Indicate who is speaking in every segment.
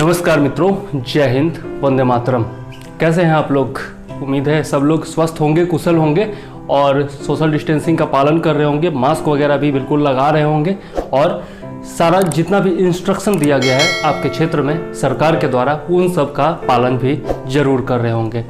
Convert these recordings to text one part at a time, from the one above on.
Speaker 1: नमस्कार मित्रों, जय हिंद, वंदे मातरम। कैसे हैं आप लोग? उम्मीद है सब लोग स्वस्थ होंगे, कुशल होंगे और सोशल डिस्टेंसिंग का पालन कर रहे होंगे, मास्क वगैरह भी बिल्कुल लगा रहे होंगे और सारा जितना भी इंस्ट्रक्शन दिया गया है आपके क्षेत्र में सरकार के द्वारा उन सब का पालन भी जरूर कर रहे होंगे।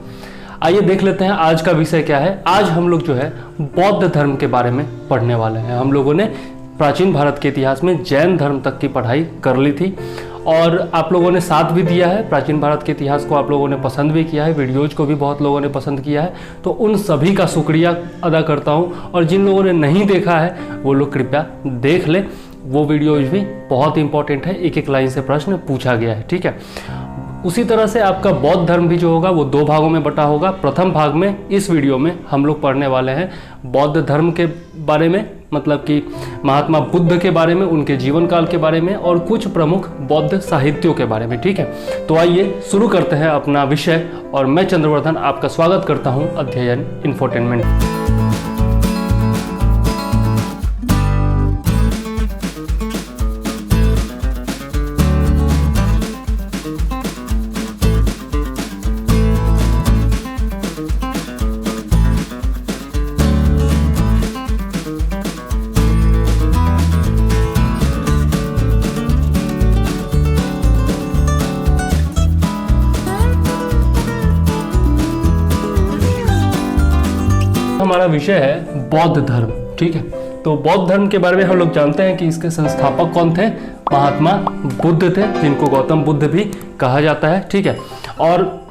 Speaker 1: आइए देख लेते हैं आज का विषय क्या है। आज हम लोग जो है बौद्ध धर्म के बारे में पढ़ने वाले हैं। हम लोगों ने प्राचीन भारत के इतिहास में जैन धर्म तक की पढ़ाई कर ली थी और आप लोगों ने साथ भी दिया है। प्राचीन भारत के इतिहास को आप लोगों ने पसंद भी किया है, वीडियोज को भी बहुत लोगों ने पसंद किया है, तो उन सभी का शुक्रिया अदा करता हूँ। और जिन लोगों ने नहीं देखा है वो लोग कृपया देख ले, वो वीडियोज भी बहुत इंपॉर्टेंट है। एक एक लाइन से प्रश्न पूछा गया है, ठीक है। उसी तरह से आपका बौद्ध धर्म भी जो होगा वो 2 भागों में बटा होगा। प्रथम भाग में इस वीडियो में हम लोग पढ़ने वाले हैं बौद्ध धर्म के बारे में, मतलब कि महात्मा बुद्ध के बारे में, उनके जीवन काल के बारे में और कुछ प्रमुख बौद्ध साहित्यों के बारे में, ठीक है। तो आइए शुरू करते हैं अपना विषय और मैं चंद्रवर्धन आपका स्वागत करता हूं अध्ययन इन्फोटेनमेंट। हमारा विषय है बौद्ध धर्म, ठीक है। तो बौद्ध धर्म के बारे में हम लोग जानते हैं कि इसके संस्थापक कौन थे? महात्मा बुद्ध थे, जिनको गौतम बुद्ध भी कहा जाता है, ठीक है। और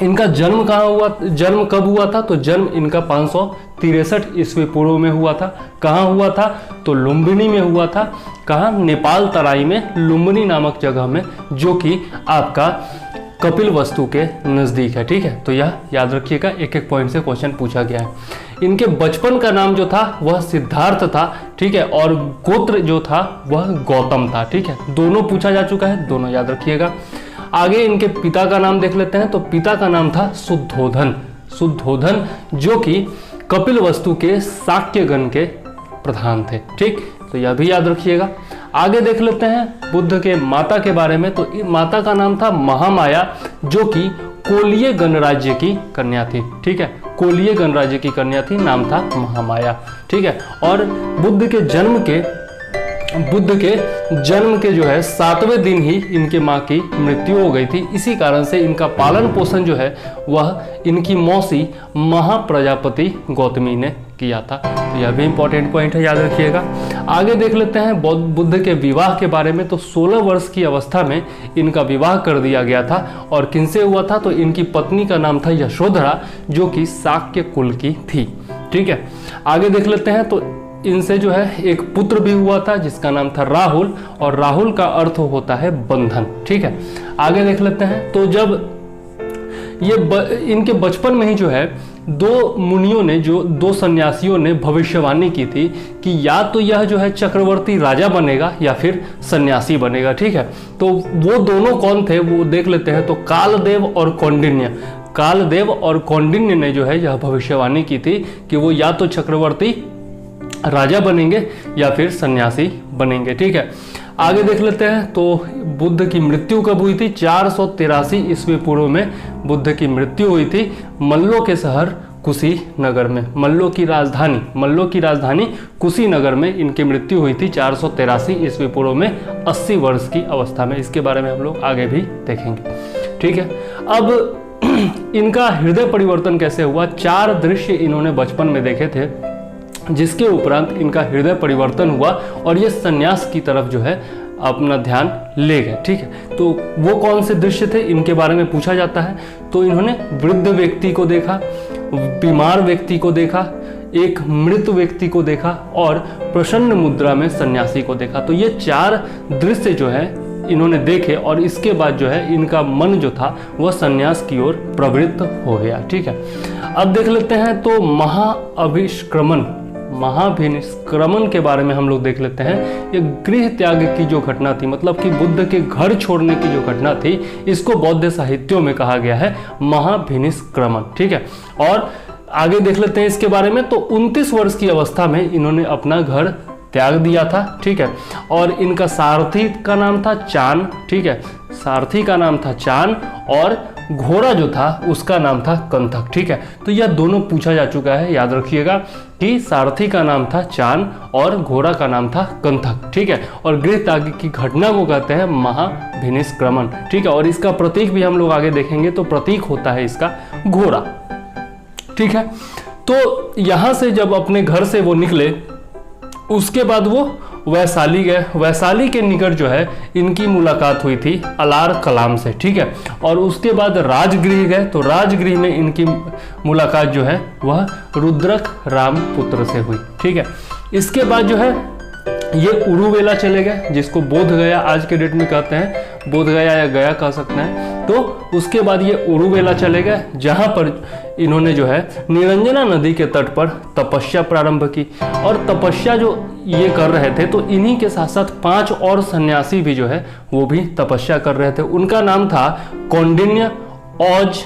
Speaker 1: इनका जन्म कहाँ हुआ, जन्म कब हुआ था? तो जन्म इनका 563 ईस्वी पूर्व में हुआ था। कहाँ हुआ था? तो लुम्बिनी में हुआ था। कहाँ? नेपाल तराई में लुम्बिनी नामक जगह में, जो कि आपका कपिल वस्तु के नज़दीक है, ठीक है। तो यह याद रखिएगा, एक एक पॉइंट से क्वेश्चन पूछा गया है। इनके बचपन का नाम जो था वह सिद्धार्थ था, ठीक है, और गोत्र जो था वह गौतम था, ठीक है। दोनों पूछा जा चुका है, दोनों याद रखिएगा। आगे इनके पिता का नाम देख लेते हैं। तो पिता का नाम था शुद्धोधन, शुद्धोधन, जो कि कपिल वस्तु के शाक्यगण के प्रधान थे, ठीक। तो यह भी याद रखिएगा। आगे देख लेते हैं बुद्ध के माता के बारे में। तो माता का नाम था महामाया, जो कि कोलीय गणराज्य की कन्या थी, ठीक है। कोलीय गणराज्य की कन्या थी, नाम था महामाया, ठीक है। और बुद्ध के जन्म के जो है 7वें दिन ही इनके माँ की मृत्यु हो गई थी। इसी कारण से इनका पालन पोषण जो है वह इनकी मौसी महाप्रजापति गौतमी ने किया था। तो यह भी इंपॉर्टेंट पॉइंट है, याद रखिएगा। आगे देख लेते हैं बुद्ध के विवाह के बारे में। तो 16 वर्ष की अवस्था में इनका विवाह कर दिया गया था। और किनसे हुआ था? तो इनकी पत्नी का नाम था यशोधरा, जो कि शाक्य कुल की थी, ठीक है। आगे देख लेते हैं। तो इनसे जो है एक पुत्र भी हुआ था जिसका नाम था राहुल, और राहुल का अर्थ होता है बंधन, ठीक है। आगे देख लेते हैं। तो जब इनके बचपन में ही जो है 2 मुनियों ने, जो 2 सन्यासियों ने भविष्यवाणी की थी कि या तो यह जो है चक्रवर्ती राजा बनेगा या फिर सन्यासी बनेगा, ठीक है। तो वो दोनों कौन थे वो देख लेते हैं। तो कालदेव और कौंडिन्य, कालदेव और कौंडिन्य ने जो है यह भविष्यवाणी की थी कि वो या तो चक्रवर्ती राजा बनेंगे या फिर सन्यासी बनेंगे, ठीक है। आगे देख लेते हैं। तो बुद्ध की मृत्यु कब हुई थी? 483 ईस्वी पूर्व में बुद्ध की मृत्यु हुई थी मल्लो के शहर कुशीनगर में। मल्लो की राजधानी कुशीनगर में इनकी मृत्यु हुई थी 483 ईस्वी पूर्व में 80 वर्ष की अवस्था में। इसके बारे में हम लोग आगे भी देखेंगे, ठीक है। अब इनका हृदय परिवर्तन कैसे हुआ? 4 दृश्य इन्होंने बचपन में देखे थे, जिसके उपरांत इनका हृदय परिवर्तन हुआ और ये सन्यास की तरफ जो है अपना ध्यान ले गए, ठीक है। तो वो कौन से दृश्य थे इनके बारे में पूछा जाता है। तो इन्होंने वृद्ध व्यक्ति को देखा, बीमार व्यक्ति को देखा, एक मृत व्यक्ति को देखा और प्रसन्न मुद्रा में सन्यासी को देखा। तो ये 4 दृश्य जो है इन्होंने देखे और इसके बाद जो है इनका मन जो था वह सन्यास की ओर प्रवृत्त हो गया, ठीक है। अब देख लेते हैं। तो महाभिनिष्क्रमण के बारे में हम लोग देख लेते हैं। ये गृह त्याग की जो घटना थी, मतलब कि बुद्ध के घर छोड़ने की जो घटना थी, इसको बौद्ध साहित्यों में कहा गया है महाभिनिष्क्रमण, ठीक है। और आगे देख लेते हैं इसके बारे में। तो 29 वर्ष की अवस्था में इन्होंने अपना घर त्याग दिया था, ठीक है। और इनका सारथी का नाम था चान, ठीक है। सारथी का नाम था चान और घोड़ा जो था उसका नाम था कंथक। ठीक है, तो यह दोनों पूछा जा चुका है, याद रखिएगा कि सारथी का नाम था चान और घोड़ा का नाम था कंथक। ठीक है, और गृह त्याग की घटना को कहते हैं महाभिनिष्क्रमण। ठीक है, और इसका प्रतीक भी हम लोग आगे देखेंगे, तो प्रतीक होता है इसका घोड़ा। ठीक है, तो यहां से जब अपने घर से वो निकले उसके बाद वो वैशाली गए। वैशाली के निकट जो है इनकी मुलाकात हुई थी अलार कलाम से। ठीक है, और उसके बाद राजगृह गए, तो राजगृह में इनकी मुलाकात जो है वह रुद्रक रामपुत्र से हुई। ठीक है, इसके बाद जो है ये उरुवेला चले गए, जिसको बोध गया आज के डेट में कहते हैं, बोध गया या गया कह सकते हैं। तो उसके बाद ये उरुवेला चले गए, जहां पर इन्होंने जो है निरंजना नदी के तट पर तपस्या प्रारंभ की। और तपस्या जो ये कर रहे थे, तो इन्हीं के साथ साथ 5 और सन्यासी भी जो है वो भी तपस्या कर रहे थे। उनका नाम था कौंडिन्य, औज,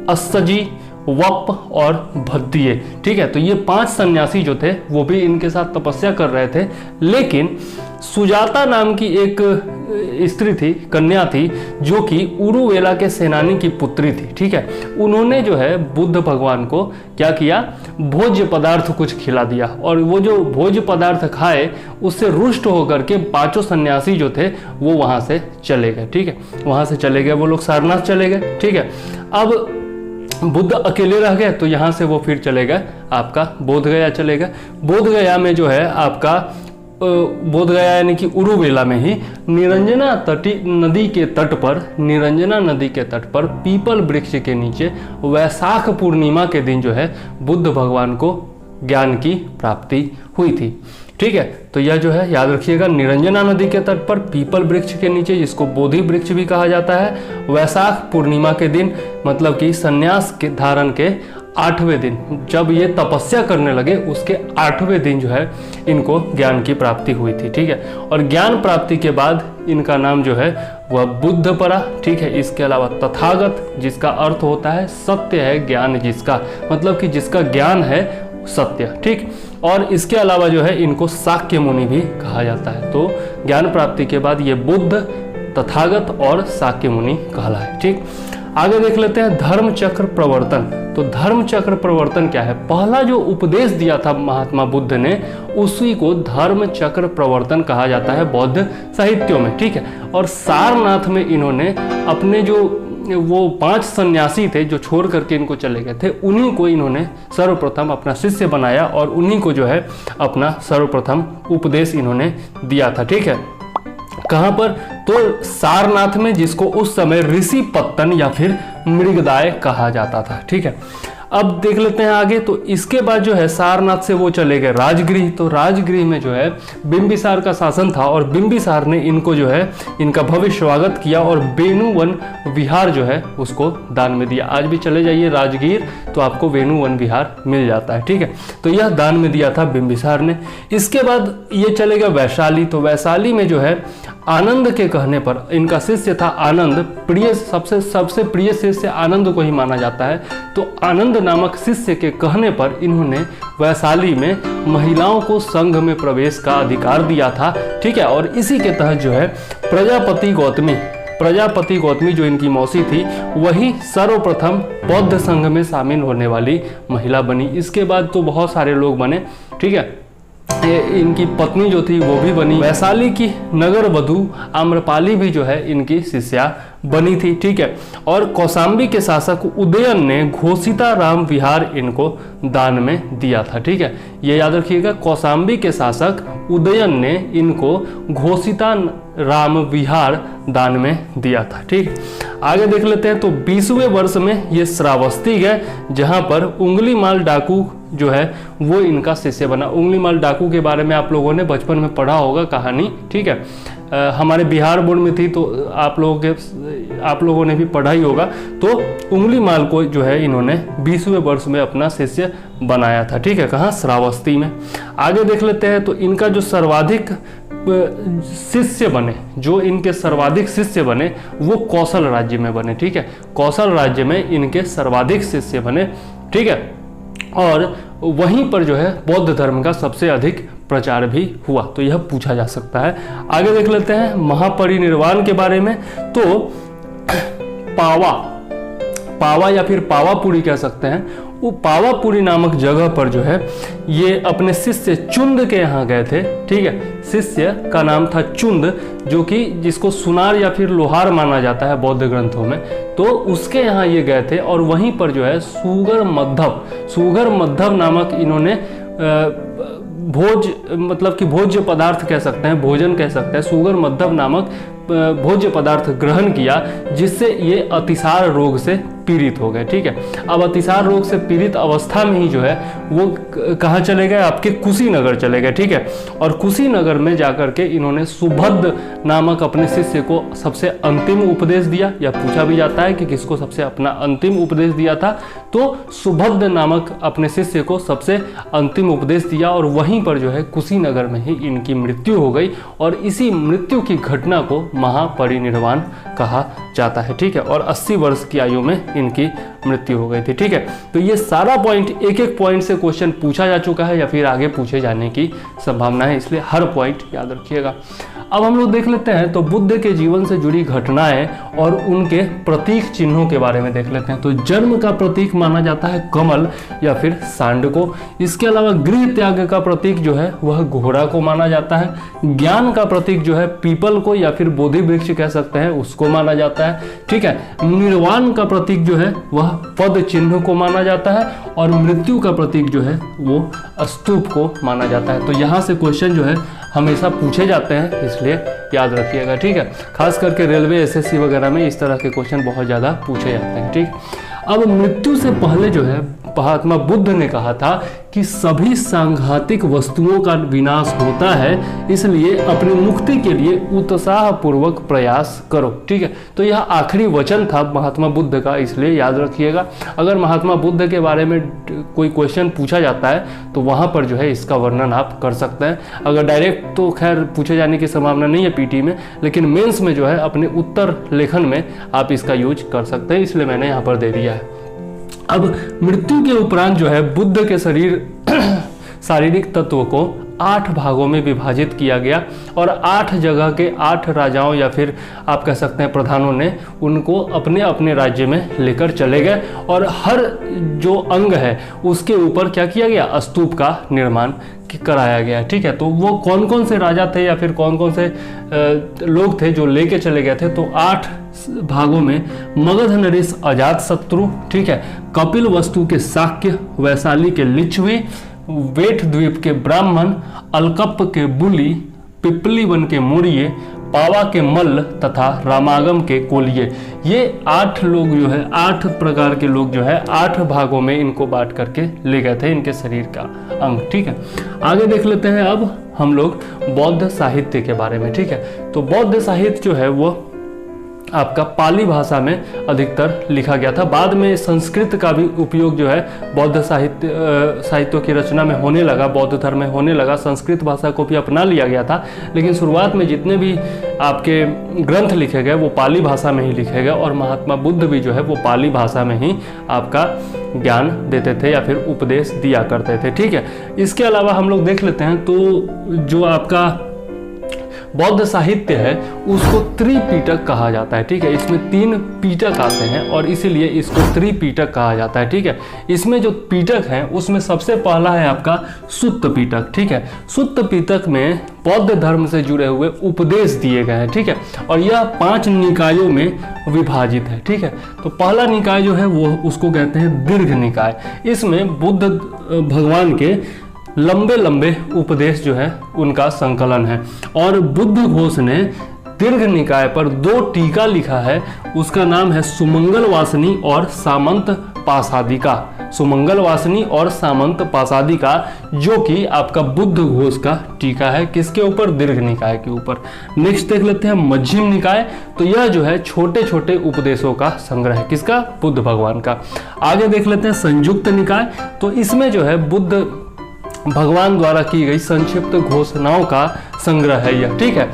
Speaker 1: अस्सजी, वप और भद्दिये। ठीक है, तो ये 5 सन्यासी जो थे वो भी इनके साथ तपस्या कर रहे थे। लेकिन सुजाता नाम की एक स्त्री थी, कन्या थी, जो कि उरुवेला के सेनानी की पुत्री थी। ठीक है, उन्होंने जो है बुद्ध भगवान को क्या किया, भोज्य पदार्थ कुछ खिला दिया, और वो जो भोज्य पदार्थ खाए उससे रुष्ट होकर के 5 सन्यासी जो थे वो वहां से चले गए। ठीक है, वहां से चले गए, वो लोग सारनाथ चले गए। ठीक है, अब बुद्ध अकेले रह गए, तो यहाँ से वो फिर चले गए आपका बोधगया चले गए। बोधगया में जो है आपका बोधगया यानी कि उरुवेला में ही निरंजना नदी के तट पर पीपल वृक्ष के नीचे वैशाख पूर्णिमा के दिन जो है बुद्ध भगवान को ज्ञान की प्राप्ति हुई थी। ठीक है, तो यह जो है याद रखिएगा, निरंजना नदी के तट पर पीपल वृक्ष के नीचे, जिसको बोधि वृक्ष भी कहा जाता है, वैशाख पूर्णिमा के दिन, मतलब कि संन्यास के धारण के 8वें दिन, जब ये तपस्या करने लगे उसके 8वें दिन जो है इनको ज्ञान की प्राप्ति हुई थी। ठीक है, और ज्ञान प्राप्ति के बाद इनका नाम जो है वह बुद्ध पड़ा। ठीक है, इसके अलावा तथागत, जिसका अर्थ होता है सत्य है ज्ञान जिसका, मतलब कि जिसका ज्ञान है सत्य। ठीक, और इसके अलावा जो है इनको शाक्य मुनि भी कहा जाता है। तो ज्ञान प्राप्ति के बाद ये बुद्ध, तथागत और शाक्य मुनि कहलाए। ठीक, आगे देख लेते हैं धर्म चक्र प्रवर्तन। तो धर्म चक्र प्रवर्तन क्या है? पहला जो उपदेश दिया था महात्मा बुद्ध ने, उसी को धर्म चक्र प्रवर्तन कहा जाता है बौद्ध साहित्यों में। ठीक है, और सारनाथ में इन्होंने अपने जो वो 5 सन्यासी थे जो छोड़ करके इनको चले गए थे, उन्हीं को इन्होंने सर्वप्रथम अपना शिष्य बनाया और उन्हीं को जो है अपना सर्वप्रथम उपदेश इन्होंने दिया था। ठीक है, कहाँ पर? तो सारनाथ में, जिसको उस समय ऋषि पत्तन या फिर मृगदाय कहा जाता था। ठीक है, अब देख लेते हैं आगे। तो इसके बाद जो है सारनाथ से वो चले गए राजगृह। तो राजगृह में जो है बिंबिसार का शासन था और बिंबिसार ने इनको जो है इनका भव्य स्वागत किया और वेणुवन विहार जो है उसको दान में दिया। आज भी चले जाइए राजगीर तो आपको वेणुवन विहार मिल जाता है। ठीक है, तो यह दान में दिया था बिंबिसार ने। इसके बाद ये चले गए वैशाली। तो वैशाली में जो है आनंद के कहने पर, इनका शिष्य था आनंद, प्रिय सबसे प्रिय शिष्य आनंद को ही माना जाता है। तो आनंद नामक शिष्य के कहने पर इन्होंने वैशाली में महिलाओं को संघ में प्रवेश का अधिकार दिया था। ठीक है, और इसी के तहत जो है प्रजापति गौतमी जो इनकी मौसी थी, वही सर्वप्रथम बौद्ध संघ में शामिल होने वाली महिला बनी। इसके बाद तो बहुत सारे लोग बने। ठीक है, इनकी पत्नी जो थी वो भी बनी। वैशाली की नगर वधु आम्रपाली भी जो है इनकी शिष्या बनी थी। ठीक है, और कौशाम्बी के शासक उदयन ने घोषिता राम विहार इनको दान में दिया था। ठीक है, ये याद रखिएगा, कौशाम्बी के शासक उदयन ने इनको घोषिता राम विहार दान में दिया था। ठीक, आगे देख लेते हैं। तो 20वें वर्ष में ये श्रावस्ती गए, जहां पर उंगलीमाल डाकू जो है वो इनका शिष्य बना। उंगलीमाल डाकू के बारे में आप लोगों ने बचपन में पढ़ा होगा कहानी। ठीक है, हमारे बिहार बोर्ड में थी तो आप लोगों ने भी पढ़ा ही होगा। तो उंगलीमाल को जो है इन्होंने 20वें वर्ष में अपना शिष्य बनाया था। ठीक है, कहाँ? श्रावस्ती में। आगे देख लेते हैं। तो इनका जो सर्वाधिक शिष्य बने, जो इनके सर्वाधिक शिष्य बने वो कौशल राज्य में बने। ठीक है, कौशल राज्य में इनके सर्वाधिक शिष्य बने। ठीक है, और वहीं पर जो है बौद्ध धर्म का सबसे अधिक
Speaker 2: प्रचार भी हुआ, तो यह पूछा जा सकता है। आगे देख लेते हैं महापरिनिर्वाण के बारे में। तो पावा या फिर पावापुरी कह सकते हैं, वो पावापुरी नामक जगह पर जो है ये अपने शिष्य चुंद के यहाँ गए थे। ठीक है, शिष्य का नाम था चुंद, जो कि जिसको सुनार या फिर लोहार माना जाता है बौद्ध ग्रंथों में। तो उसके यहाँ ये गए थे और वहीं पर जो है सुगर मद्धव नामक इन्होंने भोज मतलब कि भोज्य पदार्थ कह सकते हैं, भोजन कह सकते हैं, सुगर मद्धव नामक भोज्य पदार्थ ग्रहण किया, जिससे ये अतिसार रोग से पीड़ित हो गए। ठीक है, अब अतिसार रोग से पीड़ित अवस्था में ही जो है वो कहाँ चले गए, आपके कुशीनगर चले गए। ठीक है, और कुशीनगर में जाकर के इन्होंने सुभद्र नामक अपने शिष्य को सबसे अंतिम उपदेश दिया, या पूछा भी जाता है कि किसको सबसे अपना अंतिम उपदेश दिया था, तो सुभद्र नामक अपने शिष्य को सबसे अंतिम उपदेश दिया, और वहीं पर जो है कुशीनगर में ही इनकी मृत्यु हो गई, और इसी मृत्यु की घटना को महापरिनिर्वाण कहा जाता है। ठीक है, और 80 वर्ष की आयु में इनकी मृत्यु हो गई थी। ठीक है, तो ये सारा पॉइंट, एक एक पॉइंट से क्वेश्चन पूछा जा चुका है या फिर आगे पूछे जाने की संभावना है, इसलिए हर पॉइंट याद रखिएगा। अब हम लोग देख लेते हैं तो बुद्ध के जीवन से जुड़ी घटनाएं और उनके प्रतीक चिन्हों के बारे में देख लेते हैं। तो जन्म का प्रतीक माना जाता है कमल या फिर सांड को। इसके अलावा गृह त्याग का प्रतीक जो है वह घोड़ा को माना जाता है। ज्ञान का प्रतीक जो है पीपल को या फिर बोधि वृक्ष कह सकते हैं, उसको माना जाता है। ठीक है, निर्वाण का प्रतीक जो है वह पद चिन्ह को माना जाता है, और मृत्यु का प्रतीक जो है वो स्तूप को माना जाता है। तो यहाँ से क्वेश्चन जो है हमेशा पूछे जाते हैं, इसलिए याद रखिएगा। ठीक है, खास करके रेलवे, एसएससी वगैरह में इस तरह के क्वेश्चन बहुत ज़्यादा पूछे जाते हैं। ठीक, अब मृत्यु से पहले जो है महात्मा बुद्ध ने कहा था कि सभी सांघातिक वस्तुओं का विनाश होता है, इसलिए अपनी मुक्ति के लिए उत्साहपूर्वक प्रयास करो। ठीक है, तो यह आखिरी वचन था महात्मा बुद्ध का, इसलिए याद रखिएगा। अगर महात्मा बुद्ध के बारे में कोई क्वेश्चन पूछा जाता है तो वहाँ पर जो है इसका वर्णन आप कर सकते हैं। अगर डायरेक्ट तो खैर पूछे जाने की संभावना नहीं है पीटी में, लेकिन मेंस में जो है अपने उत्तर लेखन में आप इसका यूज कर सकते हैं, इसलिए मैंने यहाँ पर दे दिया है। अब मृत्यु के उपरांत जो है बुद्ध के शारीरिक तत्व को 8 भागों में विभाजित किया गया, और 8 जगह के 8 राजाओं या फिर आप कह सकते हैं प्रधानों ने उनको अपने अपने राज्य में लेकर चले गए, और हर जो अंग है उसके ऊपर क्या किया गया, स्तूप का निर्माण कराया गया। ठीक है, तो वो कौन कौन से राजा थे या फिर कौन कौन से लोग थे जो लेके चले गए थे, तो 8 भागों में मगध नरेश अजातशत्रु, ठीक है, कपिल वस्तु के शाक्य, वैशाली के लिच्छवी, वेठ द्वीप के ब्राह्मण, अलकप के बुली, पिपली वन के मुड़िए, पावा के मल्ल तथा रामागम के कोलिये। ये 8 लोग जो है, 8 प्रकार के लोग जो है 8 भागों में इनको बांट करके ले गए थे, इनके शरीर का अंग। ठीक है, आगे देख लेते हैं अब हम लोग बौद्ध साहित्य के बारे में। ठीक है, तो बौद्ध साहित्य जो है वो आपका पाली भाषा में अधिकतर लिखा गया था। बाद में संस्कृत का भी उपयोग जो है बौद्ध साहित्यों की रचना में होने लगा, बौद्ध धर्म में होने लगा, संस्कृत भाषा को भी अपना लिया गया था। लेकिन शुरुआत में जितने भी आपके ग्रंथ लिखे गए वो पाली भाषा में ही लिखे गए, और महात्मा बुद्ध भी जो है वो पाली भाषा में ही आपका ज्ञान देते थे या फिर उपदेश दिया करते थे। ठीक है, इसके अलावा हम लोग देख लेते हैं तो जो आपका बौद्ध साहित्य है उसको त्रिपीटक कहा जाता है। ठीक है, इसमें 3 पीटक आते हैं और इसीलिए इसको त्रिपीटक कहा जाता है। ठीक है, इसमें जो पीटक है उसमें सबसे पहला है आपका सुत्त पीटक। ठीक है, सुत्त पीटक में बौद्ध धर्म से जुड़े हुए उपदेश दिए गए हैं। ठीक है, और यह 5 निकायों में विभाजित है। ठीक है, तो पहला निकाय जो है वो उसको कहते हैं दीर्घ निकाय। इसमें बुद्ध भगवान के लंबे लंबे उपदेश जो है उनका संकलन है, और बुद्ध घोष ने दीर्घ निकाय पर 2 टीका लिखा है। उसका नाम है सुमंगल वासनी और सामंत पासादिका, सुमंगल वासनी और सामंत पासादिका, जो कि आपका बुद्ध घोष का टीका है। किसके ऊपर, दीर्घ निकाय के ऊपर। नेक्स्ट देख लेते हैं मध्यम निकाय। तो यह जो है छोटे छोटे उपदेशों का संग्रह है, किसका, बुद्ध भगवान का। आगे देख लेते हैं संयुक्त निकाय। तो इसमें जो है बुद्ध भगवान द्वारा की गई संक्षिप्त घोषणाओं का संग्रह है यह। ठीक है,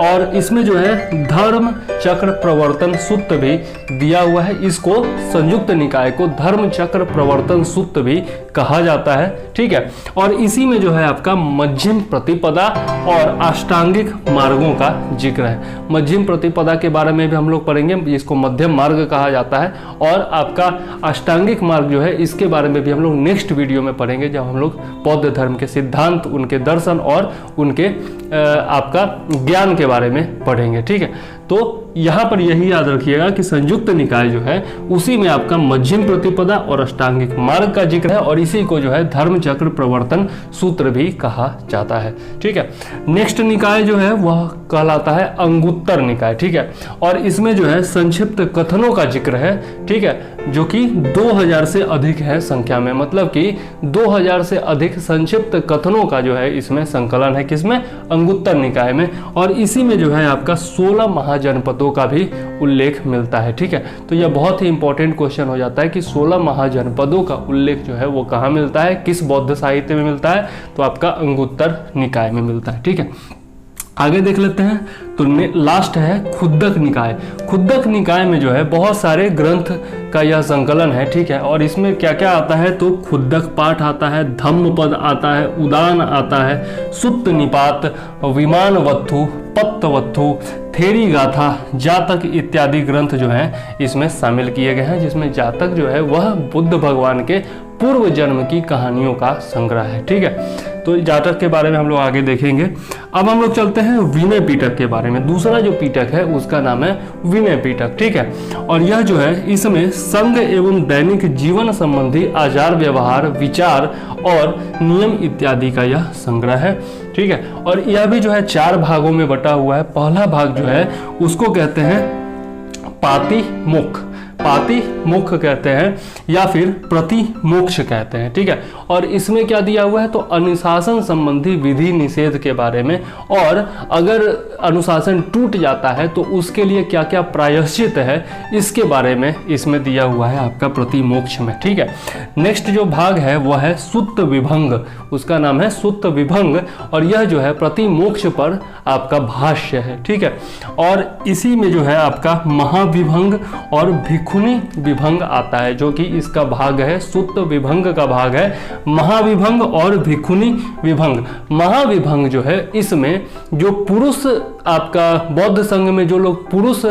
Speaker 2: और इसमें जो है धर्म चक्र प्रवर्तन सूत्र भी दिया हुआ है। इसको संयुक्त निकाय को धर्म चक्र प्रवर्तन सूत्र भी कहा जाता है, ठीक है। और इसी में जो है आपका मध्यम प्रतिपदा और अष्टांगिक मार्गों का जिक्र है। मध्यम प्रतिपदा के बारे में भी हम लोग पढ़ेंगे, इसको मध्यम मार्ग कहा जाता है। और आपका अष्टांगिक मार्ग जो है इसके बारे में भी हम लोग नेक्स्ट वीडियो में पढ़ेंगे, जब हम लोग बौद्ध धर्म के सिद्धांत, उनके दर्शन और उनके आपका ज्ञान के बारे में पढ़ेंगे, ठीक है। तो यहाँ पर यही याद रखिएगा कि संयुक्त निकाय जो है उसी में आपका मध्यम प्रतिपदा और अष्टांगिक मार्ग का जिक्र है, और इसी को जो है धर्म चक्र प्रवर्तन सूत्र भी कहा जाता है, ठीक है। नेक्स्ट निकाय जो है वह कहलाता है अंगुत्तर निकाय, ठीक है। और इसमें जो है संक्षिप्त कथनों का जिक्र है, ठीक है, जो कि 2000 से अधिक है संख्या में, मतलब कि 2000 से अधिक संक्षिप्त कथनों का जो है इसमें संकलन है, किसमें? अंगुत्तर निकाय में। और इसी में जो है आपका 16 महाजनपदों का भी उल्लेख मिलता है, ठीक है। तो यह बहुत ही इंपॉर्टेंट क्वेश्चन हो जाता है कि 16 महाजनपदों का उल्लेख जो है वो कहाँ मिलता है, किस बौद्ध साहित्य में मिलता है? तो आपका अंगुत्तर निकाय में मिलता है, ठीक है। आगे देख लेते हैं। तो लास्ट है खुद्दक निकाय। खुद्दक निकाय में जो है बहुत सारे ग्रंथ का यह संकलन है, ठीक है। और इसमें क्या क्या आता है? तो खुद्दक पाठ आता है, धम्मपद आता है, उदान आता है, सुत्त निपात, विमानवत्थु, पत्तवत्थु, थेरी गाथा, जातक इत्यादि ग्रंथ जो हैं इसमें शामिल किए गए हैं, जिसमें जातक जो है वह बुद्ध भगवान के पूर्व जन्म की कहानियों का संग्रह है, ठीक है। तो जातक के बारे में हम लोग आगे देखेंगे। अब हम लोग चलते हैं विनय पिटक के बारे में। दूसरा जो पिटक है उसका नाम है विनय पिटक, ठीक है। और यह जो है इसमें संघ एवं दैनिक जीवन संबंधी आचार व्यवहार, विचार और नियम इत्यादि का यह संग्रह है, ठीक है। और यह भी जो है 4 भागों में बटा हुआ है। पहला भाग जो है उसको कहते हैं पातिमुख, पातिमुख कहते हैं या फिर प्रतिमोक्ष कहते हैं, ठीक है। और इसमें क्या दिया हुआ है? तो अनुशासन संबंधी विधि निषेध के बारे में, और अगर अनुशासन टूट जाता है तो उसके लिए क्या क्या प्रायश्चित है इसके बारे में इसमें दिया हुआ है आपका प्रतिमोक्ष में, ठीक है। नेक्स्ट जो भाग है वह है सुत्त विभंग, उसका नाम है सुत्त विभंग, और यह जो है प्रतिमोक्ष पर आपका भाष्य है, ठीक है। और इसी में जो है आपका महाविभंग और भिक्षुनी विभंग आता है, जो कि इसका भाग है, सुत्त विभंग का भाग है महाविभंग और भिक्षुनी विभंग। महाविभंग जो है इसमें जो पुरुष आपका बौद्ध संघ में जो लोग पुरुष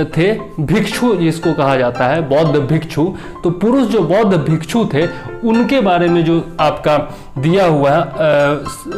Speaker 2: थे, भिक्षु जिसको कहा जाता है, बौद्ध भिक्षु, तो पुरुष जो बौद्ध भिक्षु थे उनके बारे में जो आपका दिया हुआ है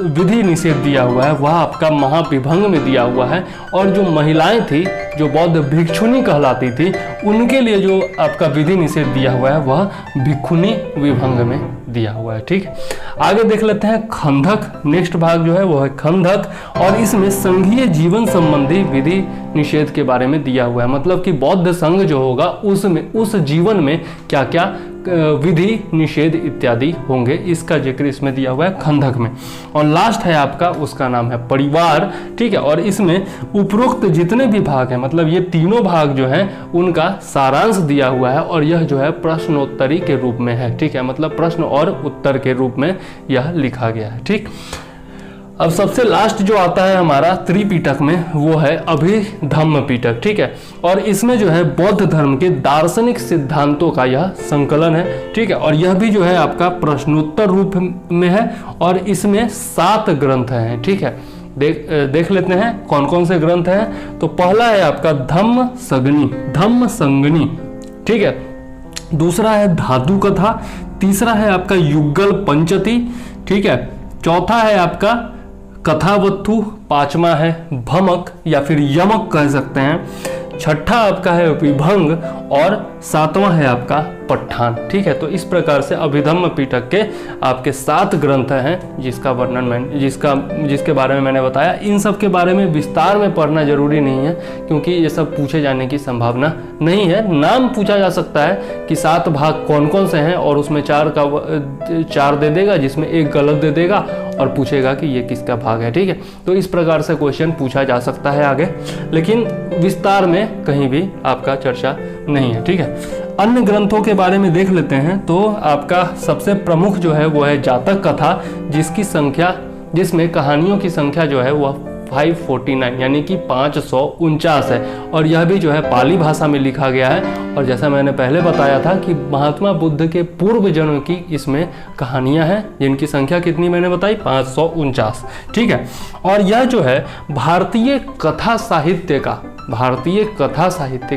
Speaker 2: विधि निषेध दिया हुआ है वह आपका महाविभंग में दिया हुआ है। और जो महिलाएं थी जो बौद्ध भिक्षुनी कहलाती थी उनके लिए जो आपका विधि निषेध दिया हुआ है वह भिक्षुनी विभंग में दिया हुआ है, ठीक है। आगे देख लेते हैं खंधक। नेक्स्ट भाग जो है वो है खंधक, और इसमें संघीय जीवन संबंधी विधि निषेध के बारे में दिया हुआ है, मतलब कि बौद्ध संघ जो होगा उसमें उस जीवन में क्या क्या विधि निषेध इत्यादि होंगे, इसका जिक्र इसमें दिया हुआ है खंधक में। और लास्ट है आपका, उसका नाम है परिवार, ठीक है। और इसमें उपरोक्त जितने भी भाग हैं, मतलब ये तीनों भाग जो हैं उनका सारांश दिया हुआ है, और यह जो है प्रश्नोत्तरी के रूप में है, ठीक है, मतलब प्रश्न और उत्तर के रूप में यह लिखा गया है, ठीक। अब सबसे लास्ट जो आता है हमारा त्रिपिटक में वो है अभिधम्म पिटक, ठीक है। और इसमें जो है बौद्ध धर्म के दार्शनिक सिद्धांतों का यह संकलन है, ठीक है। और यह भी जो है आपका प्रश्नोत्तर रूप में है, और इसमें 7 ग्रंथ हैं, ठीक है। देख लेते हैं कौन कौन से ग्रंथ हैं। तो पहला है आपका धम्म संगनी, ठीक है। दूसरा है धातु कथा, तीसरा है आपका युगल पंचती, ठीक है। चौथा है आपका कथावत्थु, पांचवा है भमक या फिर यमक कह सकते हैं, छठा आपका है विभंग, और 7वां है आपका पट्ठान, ठीक है। तो इस प्रकार से अभिधम्म पिटक के आपके 7 ग्रंथ हैं जिसका वर्णन जिसके बारे में मैंने बताया। इन सब के बारे में विस्तार में पढ़ना जरूरी नहीं है, क्योंकि ये सब पूछे जाने की संभावना नहीं है। नाम पूछा जा सकता है कि 7 भाग कौन कौन से हैं, और उसमें 4 दे देगा, जिसमें 1 गलत दे देगा और पूछेगा कि ये किसका भाग है, ठीक है। तो इस प्रकार से क्वेश्चन पूछा जा सकता है आगे, लेकिन विस्तार में कहीं भी आपका चर्चा नहीं है, ठीक है। अन्य ग्रंथों के बारे में देख लेते हैं। तो आपका सबसे प्रमुख जो है वो है जातक कथा, जिसमें कहानियों की संख्या जो है वह 549 यानी कि 549 है। और यह भी जो है पाली भाषा में लिखा गया है। और जैसा मैंने पहले बताया था कि महात्मा बुद्ध के पूर्व जन्म की इसमें कहानियां हैं, जिनकी संख्या कितनी मैंने बताई, 549। ठीक है। और यह जो है भारतीय कथा साहित्य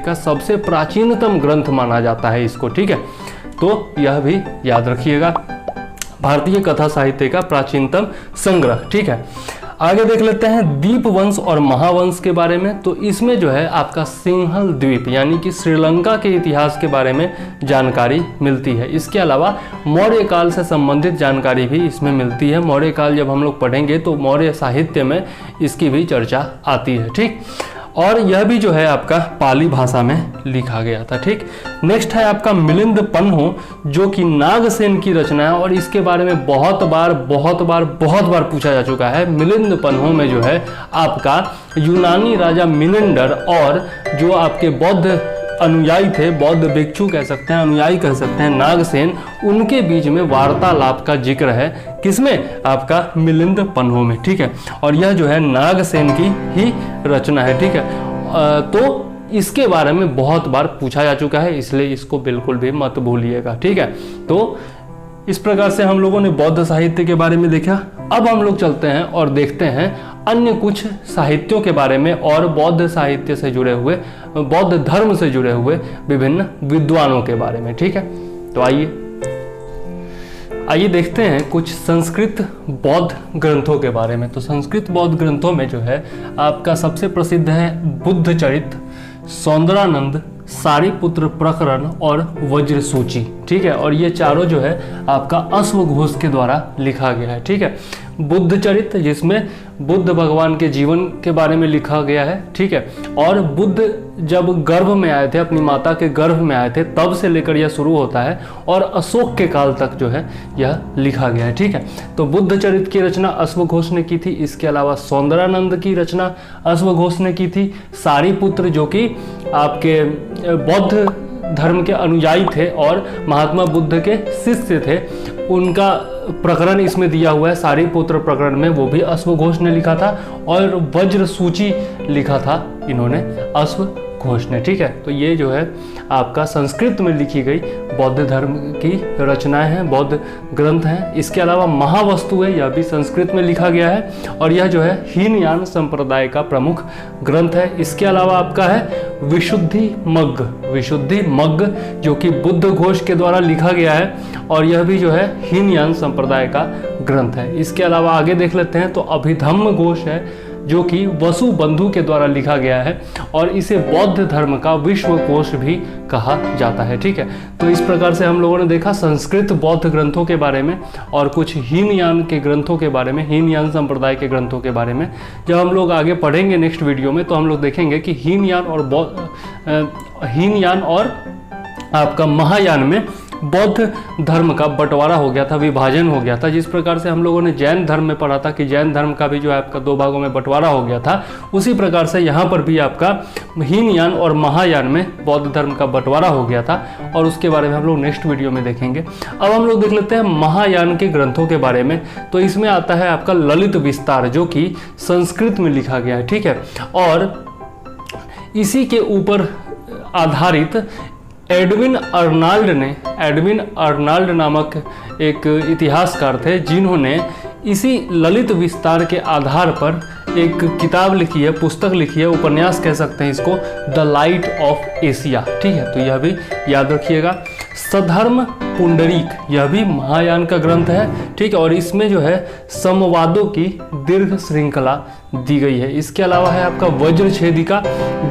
Speaker 2: का सबसे प्राचीनतम ग्रंथ माना जाता है इसको। ठीक है, तो यह भी याद रखिएगा, भारतीय कथा साहित्य का प्राचीनतम संग्रह। ठीक है, आगे देख लेते हैं द्वीप वंश और महावंश के बारे में। तो इसमें जो है आपका सिंहल द्वीप यानी कि श्रीलंका के इतिहास के बारे में जानकारी मिलती है। इसके अलावा मौर्य काल से संबंधित जानकारी भी इसमें मिलती है। मौर्य काल जब हम लोग पढ़ेंगे तो मौर्य साहित्य में इसकी भी चर्चा आती है। ठीक, और यह भी जो है आपका पाली भाषा में लिखा गया था। ठीक, नेक्स्ट है आपका मिलिंद पन्हो, जो कि नागसेन की रचना है और इसके बारे में बहुत बार पूछा जा चुका है। मिलिंद पन्हो में जो है आपका यूनानी राजा मिलिंडर और जो आपके बौद्ध अनुयायी थे, बौद्ध भिक्षु कह सकते हैं, अनुयायी कह सकते हैं, नागसेन, उनके बीच में वार्तालाप का जिक्र है। किसमें? आपका मिलिंद पन्हो में। ठीक है, और यह जो है नागसेन की ही रचना है। ठीक है, तो इसके बारे में बहुत बार पूछा जा चुका है, इसलिए इसको बिल्कुल भी मत भूलिएगा। ठीक है, तो इस प्रकार से हम लोगों ने बौद्ध साहित्य के बारे में देखा। अब हम लोग चलते हैं और देखते हैं अन्य कुछ साहित्यों के बारे में और बौद्ध साहित्य से जुड़े हुए, बौद्ध धर्म से जुड़े हुए विभिन्न विद्वानों के बारे में। ठीक है, तो आइए देखते हैं कुछ संस्कृत बौद्ध ग्रंथों के बारे में। तो संस्कृत बौद्ध ग्रंथों में जो है आपका सबसे प्रसिद्ध है बुद्ध चरित, सौंदरानंद, सारिपुत्र प्रकरण और वज्र सूची। ठीक है, और ये चारों जो है आपका अश्वघोष के द्वारा लिखा गया है। ठीक है, बुद्ध चरित्र जिसमें बुद्ध भगवान के जीवन के बारे में लिखा गया है। ठीक है, और बुद्ध जब गर्भ में आए थे, अपनी माता के गर्भ में आए थे, तब से लेकर यह शुरू होता है और अशोक के काल तक जो है यह लिखा गया है। ठीक है, तो बुद्ध चरित्र की रचना अश्वघोष ने की थी। इसके अलावा सौंदरानंद की रचना अश्वघोष ने की थी। सारिपुत्र जो कि आपके बौद्ध धर्म के अनुयायी थे और महात्मा बुद्ध के शिष्य थे, उनका प्रकरण इसमें दिया हुआ है। सारिपुत्र प्रकरण में वो भी अश्वघोष ने लिखा था और वज्र सूची लिखा था इन्होंने अश्वघोष ने। ठीक है, तो ये जो है आपका संस्कृत में लिखी गई बौद्ध धर्म की रचनाएं हैं, बौद्ध ग्रंथ हैं। इसके अलावा महावस्तु है, यह भी संस्कृत में लिखा गया है और यह जो है हीनयान संप्रदाय का प्रमुख ग्रंथ है। इसके अलावा आपका है विशुद्धि मग्ग जो कि बुद्ध घोष के द्वारा लिखा गया है और यह भी जो है हीनयान संप्रदाय का ग्रंथ है। इसके अलावा आगे देख लेते हैं तो अभिधम्म घोष है जो कि वसु बंधु के द्वारा लिखा गया है और इसे बौद्ध धर्म का विश्वकोश भी कहा जाता है। ठीक है, तो इस प्रकार से हम लोगों ने देखा संस्कृत बौद्ध ग्रंथों के बारे में और कुछ हीनयान के ग्रंथों के बारे में, हीनयान संप्रदाय के ग्रंथों के बारे में। जब हम लोग आगे पढ़ेंगे नेक्स्ट वीडियो में तो हम लोग देखेंगे कि हीनयान और आपका महायान में बौद्ध धर्म का बंटवारा हो गया था, विभाजन हो गया था। जिस प्रकार से हम लोगों ने जैन धर्म में पढ़ा था कि जैन धर्म का भी जो है आपका दो भागों में बंटवारा हो गया था, उसी प्रकार से यहाँ पर भी आपका हीनयान और महायान में बौद्ध धर्म का बंटवारा हो गया था और उसके बारे में हम लोग नेक्स्ट वीडियो में देखेंगे। अब हम लोग देख लेते हैं महायान के ग्रंथों के बारे में। तो इसमें आता है आपका ललित विस्तार जो कि संस्कृत में लिखा गया है। ठीक है, और इसी के ऊपर आधारित एडविन अर्नाल्ड नामक एक इतिहासकार थे जिन्होंने इसी ललित विस्तार के आधार पर एक किताब लिखी है, पुस्तक लिखी है, उपन्यास कह सकते हैं इसको, द लाइट ऑफ एशिया। ठीक है, तो यह भी याद रखिएगा। सधर्म पुंडरीक यह भी महायान का ग्रंथ है। ठीक है, और इसमें जो है समवादों की दीर्घ श्रृंखला दी गई है। इसके अलावा है आपका वज्रछेदिका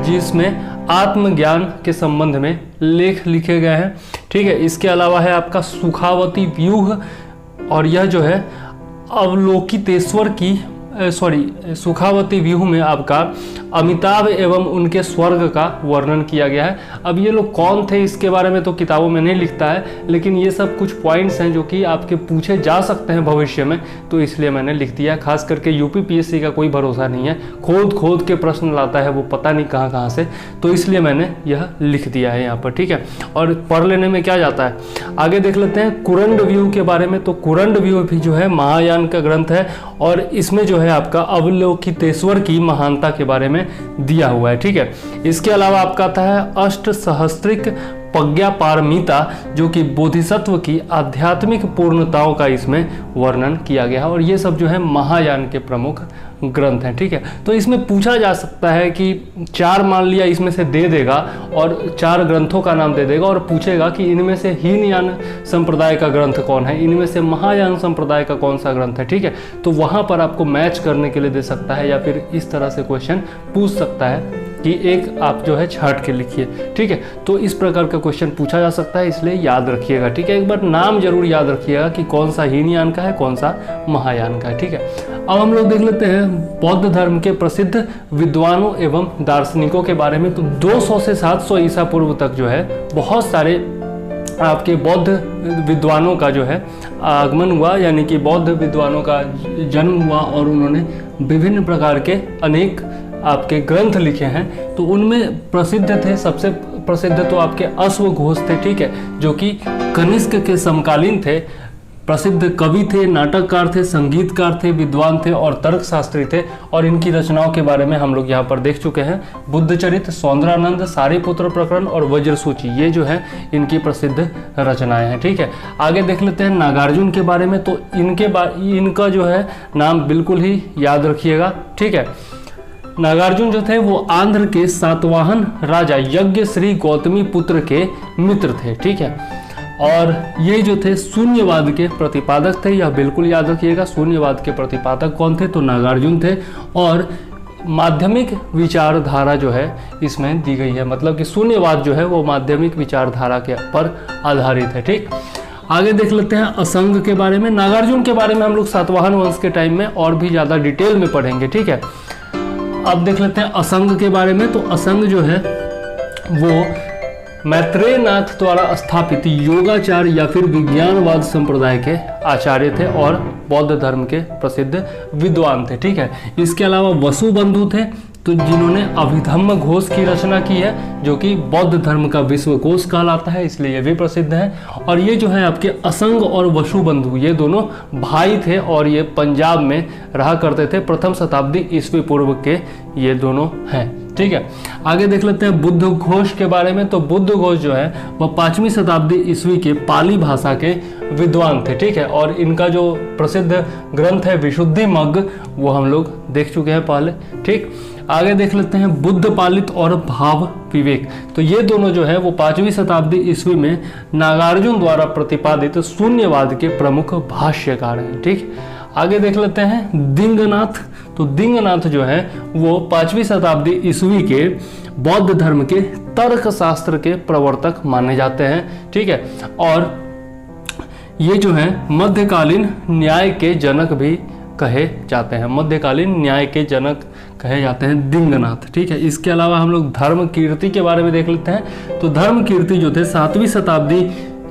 Speaker 2: जिसमें आत्मज्ञान के संबंध में लेख लिखे गए हैं। ठीक है, इसके अलावा है आपका सुखावती व्यूह और यह जो है अवलोकितेश्वर की सुखावती व्यूह में आपका अमिताभ एवं उनके स्वर्ग का वर्णन किया गया है। अब ये लोग कौन थे इसके बारे में तो किताबों में नहीं लिखता है, लेकिन ये सब कुछ पॉइंट्स हैं जो कि आपके पूछे जा सकते हैं भविष्य में, तो इसलिए मैंने लिख दिया। खास करके यूपीपीएससी का कोई भरोसा नहीं है, खोद के प्रश्न लाता है वो पता नहीं कहाँ से, तो इसलिए मैंने यह लिख दिया है यहाँ पर। ठीक है, और पढ़ लेने में क्या जाता है। आगे देख लेते हैं कुरंड व्यूह के बारे में। तो कुरंड व्यूह भी जो है महायान का ग्रंथ है और इसमें जो
Speaker 1: है आपका अवलोकितेश्वर की महानता के बारे में दिया हुआ है। ठीक है, इसके अलावा आपका आता है अष्ट सहस्त्रिक प्रज्ञापारमिता, जो कि बोधिसत्व की आध्यात्मिक पूर्णताओं का इसमें वर्णन किया गया है। और ये सब जो है महायान के प्रमुख ग्रंथ हैं। ठीक है, तो इसमें पूछा जा सकता है कि 4 मान लिया इसमें से दे देगा और 4 ग्रंथों का नाम दे देगा और पूछेगा कि इनमें से हीनयान संप्रदाय का ग्रंथ कौन है, इनमें से महायान संप्रदाय का कौन सा ग्रंथ है। ठीक है, तो वहाँ पर आपको मैच करने के लिए दे सकता है या फिर इस तरह से क्वेश्चन पूछ सकता है कि एक आप जो है छांट के लिखिए। ठीक है, तो इस प्रकार का क्वेश्चन पूछा जा सकता है, इसलिए याद रखिएगा। ठीक है, एक बार नाम जरूर याद रखिएगा कि कौन सा हीनयान का है, कौन सा महायान का है। ठीक है, अब हम लोग देख लेते हैं बौद्ध धर्म के प्रसिद्ध विद्वानों एवं दार्शनिकों के बारे में। तो 200 से 700 ईसा पूर्व तक जो है बहुत सारे आपके बौद्ध विद्वानों का जो है आगमन हुआ, यानी कि बौद्ध विद्वानों का जन्म हुआ और उन्होंने विभिन्न प्रकार के अनेक आपके ग्रंथ लिखे हैं। तो उनमें प्रसिद्ध थे, सबसे प्रसिद्ध तो आपके अश्वघोष थे। ठीक है, जो कि कनिष्क के समकालीन थे, प्रसिद्ध कवि थे, नाटककार थे, संगीतकार थे, विद्वान थे और तर्कशास्त्री थे। और इनकी रचनाओं के बारे में हम लोग यहाँ पर देख चुके हैं। बुद्धचरित, सौंदरानंद, सारिपुत्र प्रकरण और वज्रसूची, ये जो है इनकी प्रसिद्ध रचनाएं हैं। ठीक है, आगे देख लेते हैं नागार्जुन के बारे में। तो इनका जो है नाम बिल्कुल ही याद रखिएगा। ठीक है, नागार्जुन जो थे वो आंध्र के सातवाहन राजा यज्ञ श्री गौतमी पुत्र के मित्र थे। ठीक है, और ये जो थे शून्यवाद के प्रतिपादक थे, यह बिल्कुल याद रखिएगा। शून्यवाद के प्रतिपादक कौन थे? तो नागार्जुन थे। और माध्यमिक विचारधारा जो है इसमें दी गई है, मतलब कि शून्यवाद जो है वो माध्यमिक विचारधारा के पर आधारित है। ठीक, आगे देख लेते हैं असंग के बारे में। नागार्जुन के बारे में हम लोग सातवाहन वंश के टाइम में और भी ज़्यादा डिटेल में पढ़ेंगे। ठीक है, अब देख लेते हैं असंग के बारे में। तो असंग जो है वो मैत्रेय नाथ द्वारा स्थापित योगाचार या फिर विज्ञानवाद संप्रदाय के आचार्य थे और बौद्ध धर्म के प्रसिद्ध विद्वान थे। ठीक है, इसके अलावा वसुबंधु थे, तो जिन्होंने अभिधम्म घोष की रचना की है, जो कि बौद्ध धर्म का विश्वकोश कहलाता है, इसलिए ये भी प्रसिद्ध है। और ये जो है आपके असंग और वसुबंधु, ये दोनों भाई थे और ये पंजाब में रहा करते थे। 1वीं शताब्दी ईस्वी पूर्व के ये दोनों हैं। ठीक है, आगे देख लेते हैं बुद्ध घोष के बारे में। तो बुद्ध घोष जो है वह 5वीं शताब्दी ईस्वी के पाली भाषा के विद्वान थे। ठीक है, और इनका जो प्रसिद्ध ग्रंथ है विशुद्धि मग्ग, वो हम लोग देख चुके हैं पहले। ठीक, आगे देख लेते हैं बुद्ध पालित और भाव विवेक। तो ये दोनों जो है वो 5वीं शताब्दी ईस्वी में नागार्जुन द्वारा प्रतिपादित शून्यवाद के प्रमुख भाष्यकार हैं। ठीक, आगे देख लेते हैं दिंगनाथ। तो दिंगनाथ जो है वो 5वीं शताब्दी ईस्वी के बौद्ध धर्म के तर्क शास्त्र के प्रवर्तक माने जाते हैं। ठीक है, और ये जो है मध्यकालीन न्याय के जनक भी कहे जाते हैं, मध्यकालीन न्याय के जनक कहे जाते हैं दिंगनाथ। ठीक है, इसके अलावा हम लोग धर्म कीर्ति के बारे में देख लेते हैं। तो धर्म कीर्ति जो थे 7वीं शताब्दी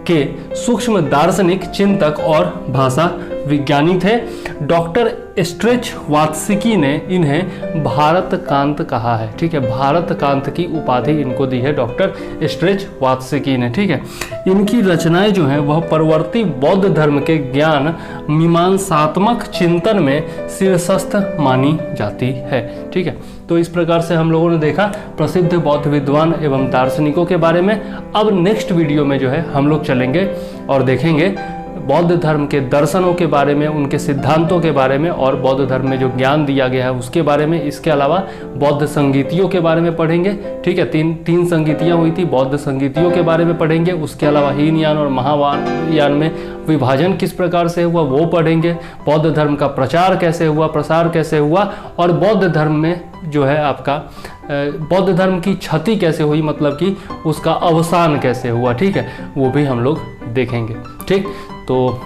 Speaker 1: के सूक्ष्म दार्शनिक, चिंतक और भाषा विज्ञानी थे। डॉक्टर स्ट्रेच वात्स्की ने इन्हें भारत कांत कहा है। ठीक है, भारत कांत की उपाधि इनको दी है डॉक्टर स्ट्रेच वात्स्की ने। ठीक है, इनकी रचनाएं जो हैं वह परवर्ती बौद्ध धर्म के ज्ञान मीमांसात्मक चिंतन में शीर्षस्थ मानी जाती है। ठीक है, तो इस प्रकार से हम लोगों ने देखा प्रसिद्ध बौद्ध विद्वान एवं दार्शनिकों के बारे में। अब नेक्स्ट वीडियो में जो है हम लोग चलेंगे और देखेंगे बौद्ध धर्म के दर्शनों के बारे में, उनके सिद्धांतों के बारे में और बौद्ध धर्म में जो ज्ञान दिया गया है उसके बारे में। इसके अलावा बौद्ध संगीतियों के बारे में पढ़ेंगे। ठीक है, तीन संगीतियाँ हुई थी, बौद्ध संगीतियों के बारे में पढ़ेंगे। उसके अलावा हीनयान और महायान में विभाजन किस प्रकार से हुआ वो पढ़ेंगे। बौद्ध धर्म का प्रचार कैसे हुआ, प्रसार कैसे हुआ, और बौद्ध धर्म में जो है आपका बौद्ध धर्म की क्षति कैसे हुई, मतलब कि उसका अवसान कैसे हुआ। ठीक है, वो भी हम लोग देखेंगे। ठीक, तो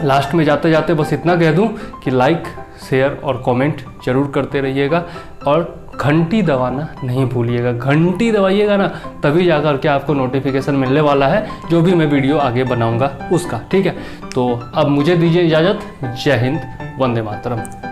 Speaker 1: लास्ट में जाते जाते बस इतना कह दूं कि लाइक, शेयर और कमेंट जरूर करते रहिएगा और घंटी दबाना नहीं भूलिएगा। घंटी दबाइएगा ना, तभी जाकर के आपको नोटिफिकेशन मिलने वाला है जो भी मैं वीडियो आगे बनाऊंगा उसका। ठीक है, तो अब मुझे दीजिए इजाज़त। जय हिंद, वंदे मातरम।